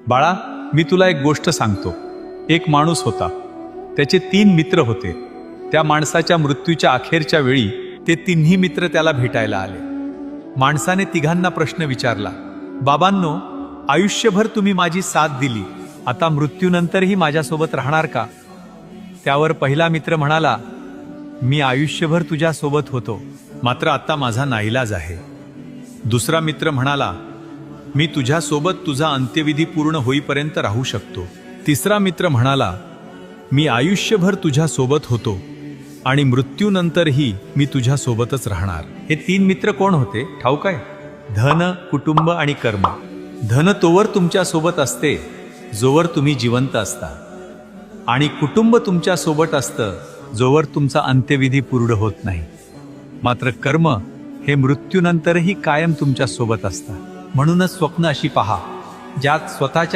बाळा, मी तुला एक गोष्ट सांगतो. एक माणूस होता. त्याचे 3 मित्र होते. त्या माणसाच्या मृत्यूच्या अखेरच्या वेळी ते तिन्ही मित्र त्याला भेटायला आले. माणसाने तिघांना प्रश्न विचारला, बाबांनो, आयुष्यभर तुम्ही माझी साथ दिली, आता मृत्यूनंतरही माझ्यासोबत राहणार का? त्यावर पहिला मित्र म्हणाला, मी आयुष्यभर तुझ्यासोबत होतो, मात्र आता माझा नाईलाज आहे. दुसरा मित्र म्हणाला, मी तुझ्यासोबत तुझा अंत्यविधी पूर्ण होईपर्यंत राहू शकतो. तिसरा मित्र म्हणाला, मी आयुष्यभर तुझ्यासोबत होतो आणि मृत्यूनंतरही मी तुझ्यासोबतच राहणार. हे 3 मित्र कोण होते ठाऊक आहे? धन, कुटुंब आणि कर्म. धन तोवर तुमच्यासोबत असते जोवर तुम्ही जिवंत असता, आणि कुटुंब तुमच्यासोबत असतं जोवर तुमचा अंत्यविधी पूर्ण होत नाही. मात्र कर्म हे मृत्यूनंतरही कायम तुमच्या सोबत असतात. म्हणूनच स्वप्न अशी पहा ज्यात स्वतःच्या